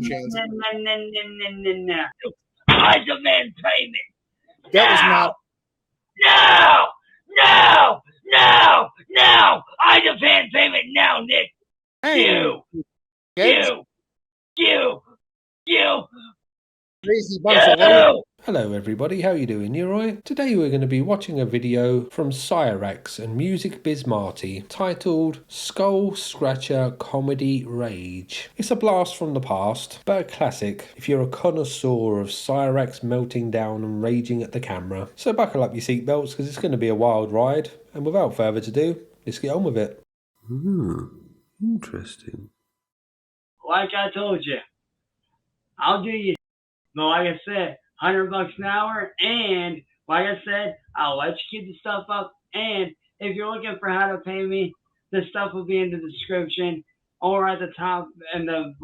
chance. No. I demand payment. That was not. No! I demand payment now, Nick. Hey, You. Crazy bunch of losers. Hello everybody, how you doing? You alright? Today we're going to be watching a video from Cyraxx and Music Biz Marty titled Skull Scratcher Comedy Rage. It's a blast from the past, but a classic if you're a connoisseur of Cyraxx melting down and raging at the camera. So buckle up your seatbelts because it's going to be a wild ride, and without further ado, let's get on with it. Interesting. Like I told you, I'll do you. But like I said, $100 an hour, and like I said, I'll let you keep the stuff up. And if you're looking for how to pay me, the stuff will be in the description or at the top, and the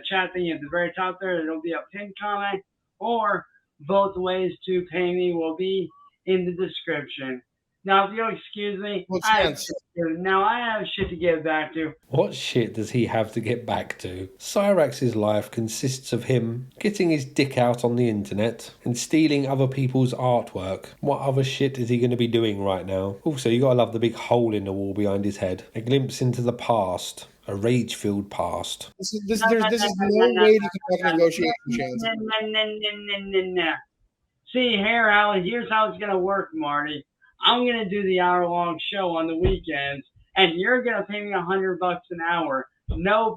chat thing at the very top there. It'll be a pinned comment, or both ways to pay me will be in the description. Now, if you'll excuse me, I have shit to get back to. What shit does he have to get back to? Cyraxx's life consists of him getting his dick out on the internet and stealing other people's artwork. What other shit is he going to be doing right now? Also, you gotta love the big hole in the wall behind his head. A glimpse into the past. A rage-filled past. This is no way to conduct a negotiation chance. No. See, here's how it's gonna work, Marty. I'm going to do the hour-long show on the weekends, and you're going to pay me $100 an hour. No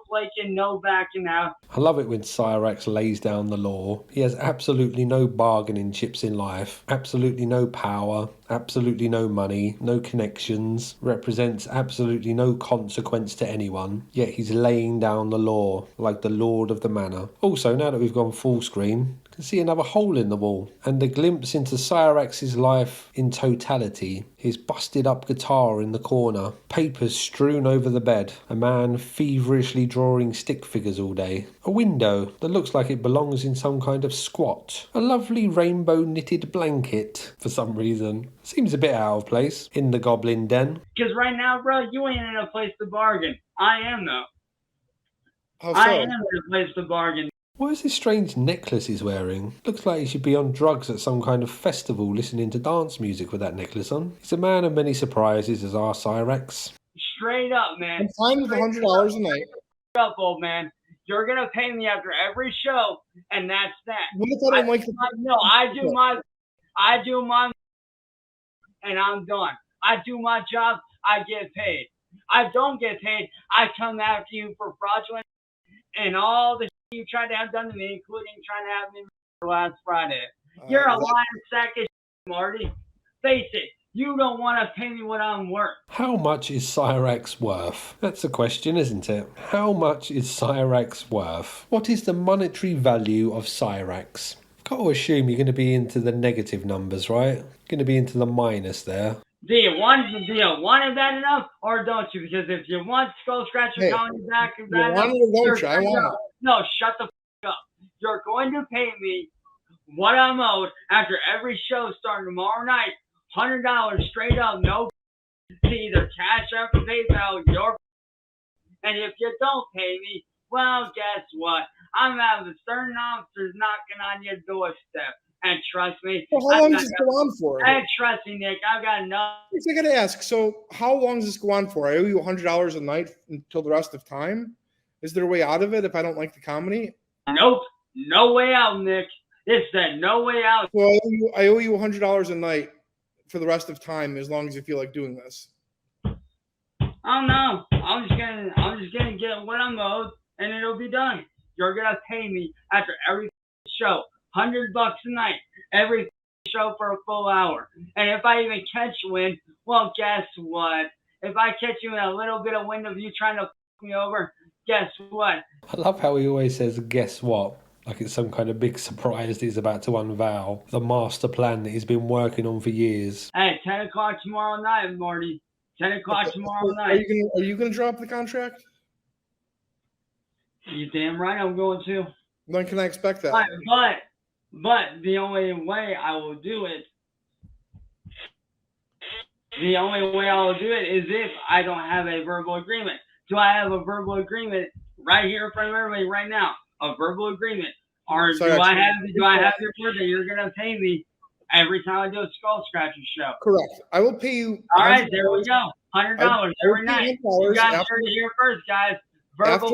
flaking, no backing out. I love it when Cyraxx lays down the law. He has absolutely no bargaining chips in life, absolutely no power, absolutely no money, no connections, represents absolutely no consequence to anyone, yet he's laying down the law like the lord of the manor. Also, now that we've gone full screen, you can see another hole in the wall and a glimpse into Cyraxx's life in totality. His busted up guitar in the corner, papers strewn over the bed, a man feverishly drawing stick figures all day, a window that looks like it belongs in some kind of squat, a lovely rainbow knitted blanket for some reason. Seems a bit out of place in the goblin den. Because right now, bro, you ain't in a place to bargain. I am, though. How so? I am in a place to bargain. What is this strange necklace he's wearing? Looks like he should be on drugs at some kind of festival listening to dance music with that necklace on. He's a man of many surprises, as our Cyraxx. Straight up, man. I'm fine with $100 a night. Straight up, old man. You're going to pay me after every show, and that's that. What if I don't like the... No, I do my, and I'm done. I do my job, I get paid. I don't get paid, I come after you for fraudulent and all the you tried to have done to me, including trying to have me last Friday. You're a lying sack of shit, Marty. Face it, you don't want to pay me what I'm worth. How much is Cyraxx worth? That's the question, isn't it? How much is Cyraxx worth? What is the monetary value of Cyraxx? Got to assume you're going to be into the negative numbers, right? Going to be into the minus there. Do you want it bad enough, or don't you? Because if you want Skull Scratcher comedy back and bad enough, I want it. No, shut the f up. You're going to pay me what I'm owed after every show starting tomorrow night. $100 straight up, no to either cash out or PayPal. And if you don't pay me, well, guess what? I'm having certain officers knocking on your doorstep. And trust me. Well, how long does this go on for? And trust me, Nick, I've got enough. I got to ask, so how long does this go on for? I owe you $100 a night until the rest of time? Is there a way out of it if I don't like the comedy? Nope. No way out, Nick. It said no way out. Well, I owe you $100 a night for the rest of time as long as you feel like doing this. Oh no. I'm just gonna get what I'm owed and it'll be done. You're gonna pay me after every show. $100 a night, every show for a full hour. And if I even catch wind, well, guess what? If I catch you in a little bit of wind of you trying to f me over, guess what? I love how he always says, guess what? Like it's some kind of big surprise that he's about to unveil. The master plan that he's been working on for years. Hey, 10 o'clock tomorrow night, Marty. 10 o'clock tomorrow night. Are you gonna drop the contract? You damn right I'm going to. When can I expect that? But the only way I will do it is if I don't have a verbal agreement. Do I have a verbal agreement right here in front of everybody right now, a verbal agreement. Or Sorry, do I actually- have your word that you're gonna pay me every time I do a skull scratching show? Correct. I will pay you. All right, there we go. $100 every I will pay night. $100 You guys after- heard it here first, guys. Verbal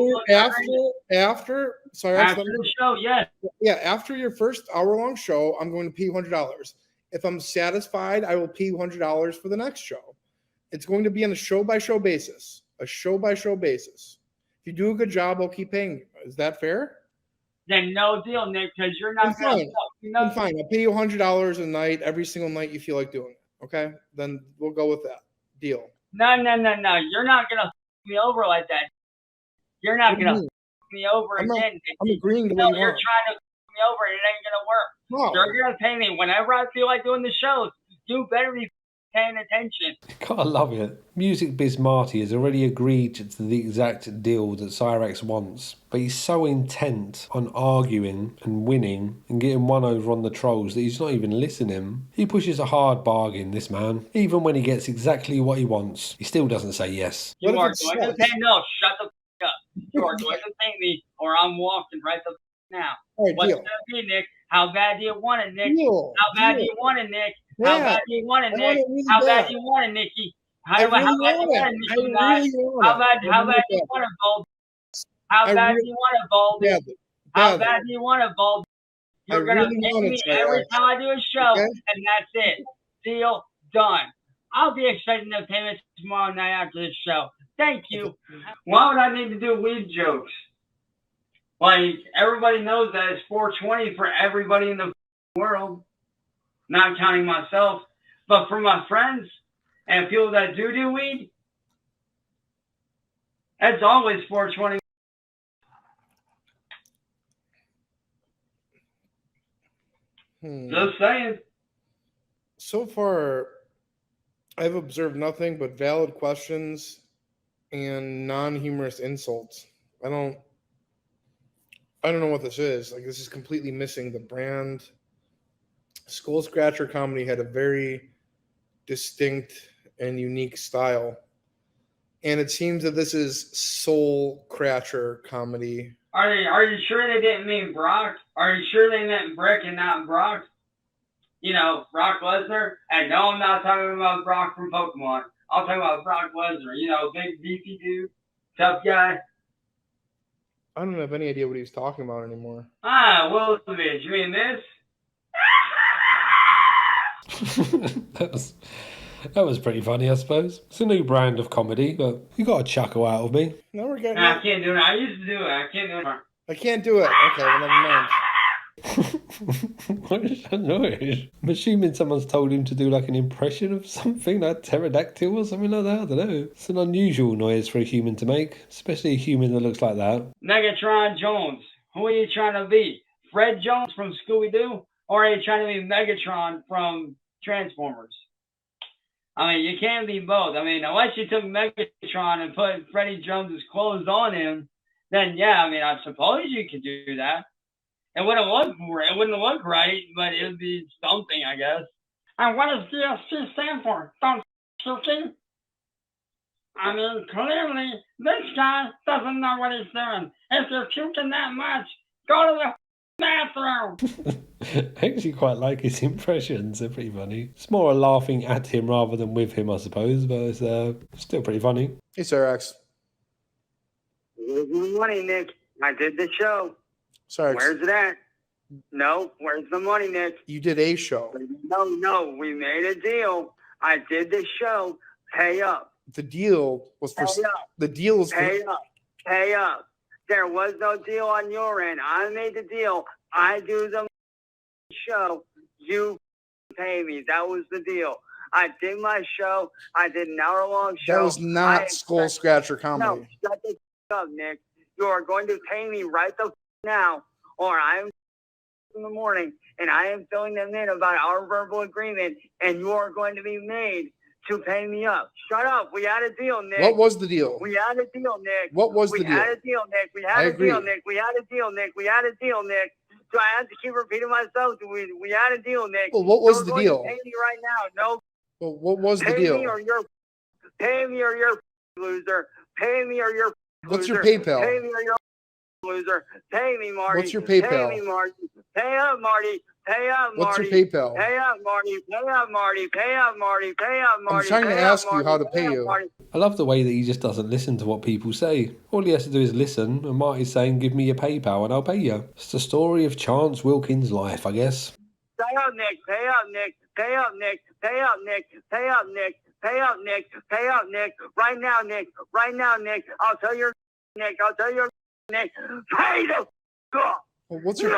Sorry, after the show, yes. yeah, after your first hour-long show, I'm going to pay you $100. If I'm satisfied, I will pay you $100 for the next show. It's going to be on a show-by-show basis. A show-by-show basis. If you do a good job, I'll keep paying you. Is that fair? Then no deal, Nick, because you're not Then gonna fine. Then fine. I'll pay you $100 a night every single night you feel like doing it. Okay? Then we'll go with that. Deal. No. You're not gonna me over like that. You're not gonna me over again. I'm agreeing to No, what you you're want. trying to me over and it ain't gonna work. No. You're gonna pay me whenever I feel like doing the shows. You better be paying attention. Gotta love it. Music Biz Marty has already agreed to the exact deal that Cyraxx wants, but he's so intent on arguing and winning and getting one over on the trolls that he's not even listening. He pushes a hard bargain, this man. Even when he gets exactly what he wants, he still doesn't say yes. You are going to pay shut the f up. You are going to pay me or I'm walking right the f now. Right, What's deal. gonna be, Nick? How bad do you want it, Nick? Deal. How bad do Deal. you want it, Nick? Yeah. How bad do you want it, I want Nick? it really How bad bad. do you want it, Nicky? I How bad really do you want want it, it. I Nicky? Guys? really want How it. bad I do really you want it, Bold? How I bad really- do you want it, Bold? Badly. How Badly. bad do you want it, Bold? You're I gonna really pay want me it, every Cyraxx. time I do a show, Okay. and that's it. Deal done. I'll be expecting the payment tomorrow night after this show. Thank you. Why would I need to do weed jokes? Like, everybody knows that it's 420 for everybody in the world, not counting myself. But for my friends and people that do weed, it's always 420. Just saying. So far, I've observed nothing but valid questions and non-humorous insults. I don't know what this is. Like, this is completely missing the brand. Skull Scratcher comedy had a very distinct and unique style. And it seems that this is Soul Cratcher comedy. Are you sure they didn't mean Brock? Are you sure they meant Brick and not Brock? You know, Brock Lesnar? And no, I'm not talking about Brock from Pokemon. I'm talking about Brock Lesnar. You know, big beefy dude, tough guy. I don't have any idea what he's talking about anymore. Ah, Wilson, you mean this? That was pretty funny, I suppose. It's a new brand of comedy, but you got a chuckle out of me. Now we're getting. Nah, I can't do it. I used to do it. I can't do it anymore. I can't do it. Okay, well, never mind. What is that noise? I'm assuming someone's told him to do like an impression of something, like pterodactyl or something like that. I don't know. It's an unusual noise for a human to make, especially a human that looks like that. Megatron Jones. Who are you trying to be? Fred Jones from Scooby-Doo? Or are you trying to be Megatron from Transformers? I mean, you can't be both. I mean, unless you took Megatron and put Freddie Jones's clothes on him, then yeah, I mean, I suppose you could do that. It wouldn't look right, but it would be something, I guess. And what does DSC stand for? Don't shooting? I mean, clearly, this guy doesn't know what he's doing. If you're puking that much, go to the bathroom. I actually quite like his impressions. They're pretty funny. It's more laughing at him rather than with him, I suppose, but it's still pretty funny. Hey, Cyraxx. Where's the money, Nick? I did the show. Cyraxx. Where's it at? No, where's the money, Nick? You did a show. No, we made a deal. I did the show. Pay up. The deal was for. Pay up. The deal was for. Pay up. There was no deal on your end. I made the deal. I do the show. You pay me. That was the deal. I did my show. I did an hour-long show. That was not Skull Scratcher comedy. No, shut the up, Nick. You are going to pay me right the now, or I'm in the morning, and I am filling them in about our verbal agreement, and you are going to be made to pay me up. Shut up. We had a deal, Nick. What was the deal? We had a deal, Nick. What was the deal? We had a deal, Nick. We had I a deal, agree. Nick. We had a deal, Nick. We had a deal, Nick. Do I have to keep repeating myself? We had a deal, Nick. Well, what was You're the going deal? to pay me right now. No. Well, what was the Pay deal? me or you're loser. Pay me or you're What's your loser. PayPal? Pay me or you're loser. Pay me, Marty. What's your PayPal? Pay me, Marty. Pay up, Marty. Pay up, Marty. What's your PayPal? Pay up, Marty. Pay up, Marty. Pay up, Marty. Pay up, Marty. I'm trying to ask you how to pay you. I love the way that he just doesn't listen to what people say. All he has to do is listen, and Marty's saying, give me your PayPal and I'll pay you. It's the story of Chance Wilkins' life, I guess. Pay up, Nick. Pay up, Nick. Pay up, Nick. Pay up, Nick. Pay up, Nick. Pay up, Nick. Pay up, Nick. Right now, Nick. Right now, Nick. I'll tell your Nick. I'll tell your Nick. Pay the up. Well, what's your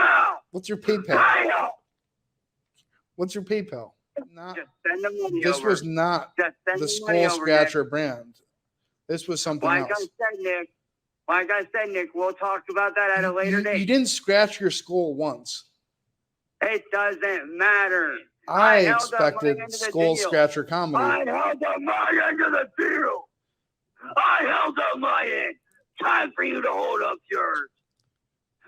PayPal? Pay up. What's your PayPal? Not, Just send the money this over. was not Just send the the money Skull over, Scratcher brand. This was something Nick. else. Like I said, Nick, we'll talk about that at a later date. You didn't scratch your skull once. It doesn't matter. I held up my expected end of the Skull deal. Scratcher comedy. I held up my end of the deal. I held up my end. Time for you to hold up yours.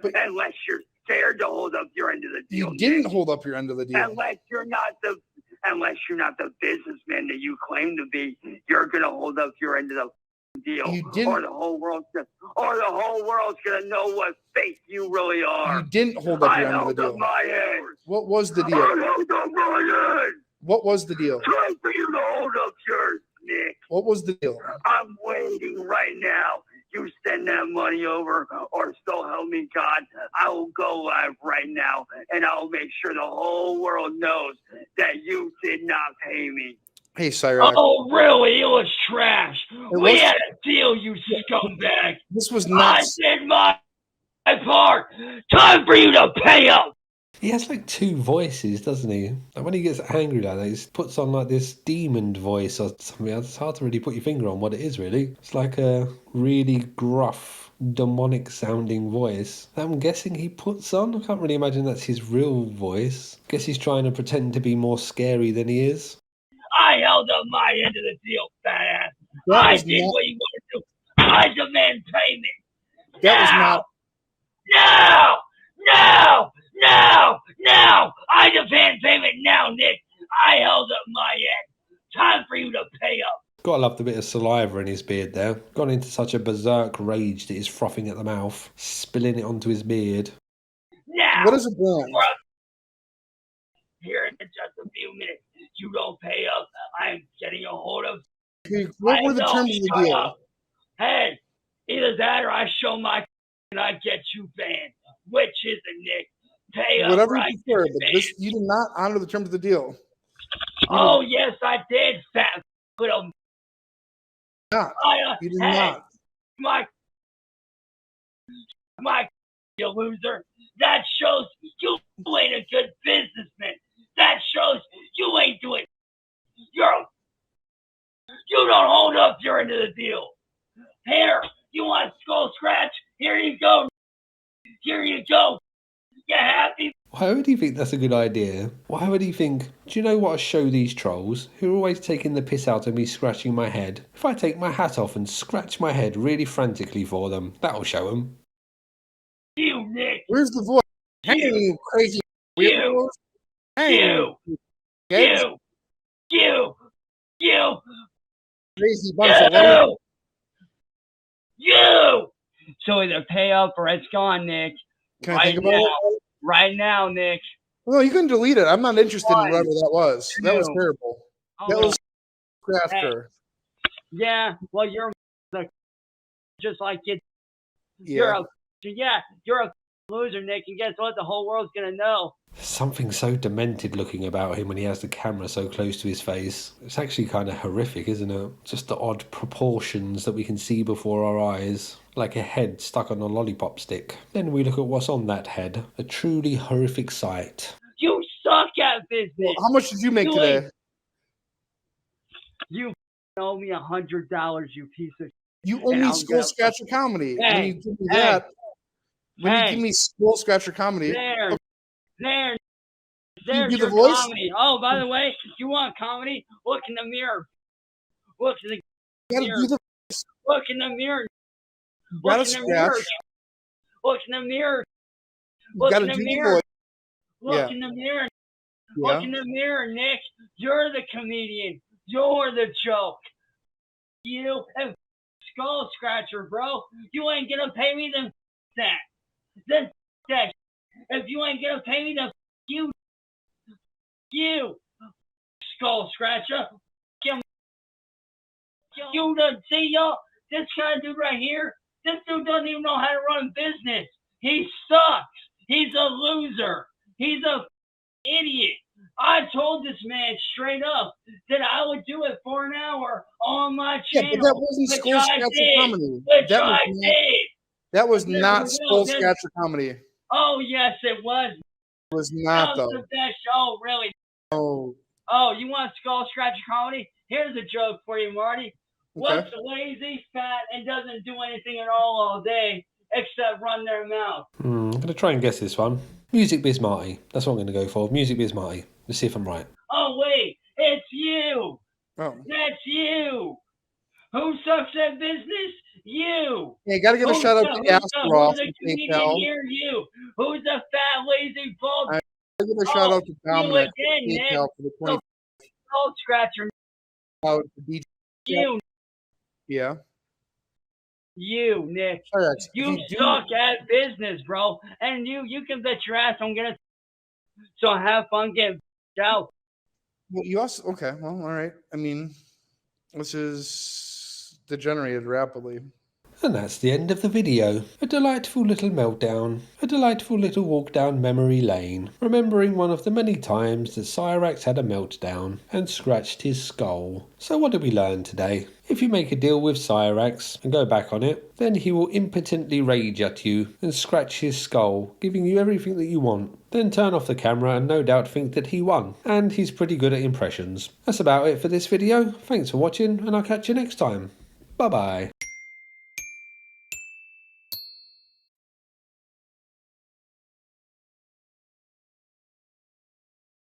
But- Unless you're scared to hold up your end of the deal. You didn't Nick. hold up your end of the deal. Unless you're not the businessman that you claim to be, you're gonna hold up your end of the deal. You didn't- Or the whole world's gonna know what fake you really are. You didn't hold up I your end of the held up deal. my end. What was the I deal? held up my end. What was the deal? Time for you to hold up yours, Nick. What was the deal? I'm waiting right now. You send that money over, or so help me God, I will go live right now, and I'll make sure the whole world knows that you did not pay me. Hey, Cyraxx. Oh, really? It was trash. We was- had a deal, you scumbag. This was I not. did my part. Time for you to pay up. He has like two voices, doesn't he? Like when he gets angry like that, he puts on like this demon voice or something. It's hard to really put your finger on what it is, really. It's like a really gruff, demonic sounding voice that I'm guessing he puts on. I can't really imagine that's his real voice. Guess he's trying to pretend to be more scary than he is. I held up my end of the deal, fat ass. That I was did not. what you want to do. I demand payment. That was not. Now! Now! Now! Now! I demand payment now, Nick. I held up my end. Time for you to pay up. Gotta love the bit of saliva in his beard there. Gone into such a berserk rage that he's frothing at the mouth, spilling it onto his beard. Now! What is a brand? Here in just a few minutes. You don't pay up. I'm getting a hold of. What were the terms of the Shut deal? up. Hey, either that or I show my and I get you banned. Which is it, Nick? Pay up. Whatever right? you prefer, but this you did not honor the terms of the deal. Oh yes, I did, fat little. Not. You did hey, not. my, you loser. That shows you ain't a good businessman. That shows you ain't doing. You don't hold up your end of the deal. Here, you want Skull Scratch? Here you go. Here you go. You happy? Why would he think that's a good idea? Why would he think, do you know what I show these trolls, who are always taking the piss out of me scratching my head? If I take my hat off and scratch my head really frantically for them, that'll show them. You, Nick. Where's the voice? Hey, you crazy weirdos. Hey, kids. You. Crazy bunch of losers. You. So either pay up or it's gone, Nick. Can I think about it? Right now, Nick. No, you can delete it. I'm not interested in whatever that was. That was Two. terrible. Oh, That was Crafter. yeah. Well, you're just like you. Yeah. You're a loser, Nick. And guess what? The whole world's gonna know. Something so demented looking about him when he has the camera so close to his face. It's actually kind of horrific, isn't it? Just the odd proportions that we can see before our eyes. Like a head stuck on a lollipop stick. Then we look at what's on that head. A truly horrific sight. You suck at business. How much did you make today? You owe me $100, you piece of. You owe And me I'll Skull go- Scratcher Comedy. When Hey, you give me hey, that, when hey. you give me Skull Scratcher Comedy, There. you There's do the your voice? comedy. Oh, by the way, you want comedy? Look in the mirror. Look in the you gotta mirror. do the Look in the mirror. you gotta Look in the mirror. scratch. Look in the mirror. You Look gotta in the do the mirror. voice. Look Yeah. in the mirror. Yeah. Look in the mirror, Nick. You're the comedian. You're the joke. You and Skull Scratcher, bro. You ain't gonna pay me, then that. Then that. If you ain't gonna pay me, then you, skull scratcher. You done see y'all? This kind of dude right here, this dude doesn't even know how to run business. He sucks. He's a loser. He's a idiot. I told this man straight up that I would do it for an hour on my channel. Yeah, but that wasn't Skull Scratcher comedy. That was not Skull Scratcher comedy. Oh yes, it was. It was not though. The best show, really. Oh. Oh, you want Skull Scratcher comedy? Here's a joke for you, Marty. Okay. What's lazy, fat, and doesn't do anything at all day except run their mouth? I'm going to try and guess this one. Music Biz Marty. That's what I'm going to go for. Music Biz Marty. Let's see if I'm right. Oh, wait. It's you. Oh. That's you. Who sucks at business? You. Yeah, got to give a shout out to Astroff. Who's a comedian here? You. Who's a fat, lazy, bald? Got to give a shout out to Dominic again, for the 20. Skull Scratcher. Out to DJ. You. Yeah. You, Nick. Cyraxx, you suck at business, bro. And you can bet your ass I'm gonna. So have fun getting out. Well, you also okay. Well, all right. I mean, this is degenerated rapidly. And that's the end of the video. A delightful little meltdown. A delightful little walk down memory lane. Remembering one of the many times that Cyraxx had a meltdown and scratched his skull. So what did we learn today? If you make a deal with Cyraxx and go back on it, then he will impotently rage at you and scratch his skull, giving you everything that you want. Then turn off the camera and no doubt think that he won. And he's pretty good at impressions. That's about it for this video. Thanks for watching and I'll catch you next time. Bye bye.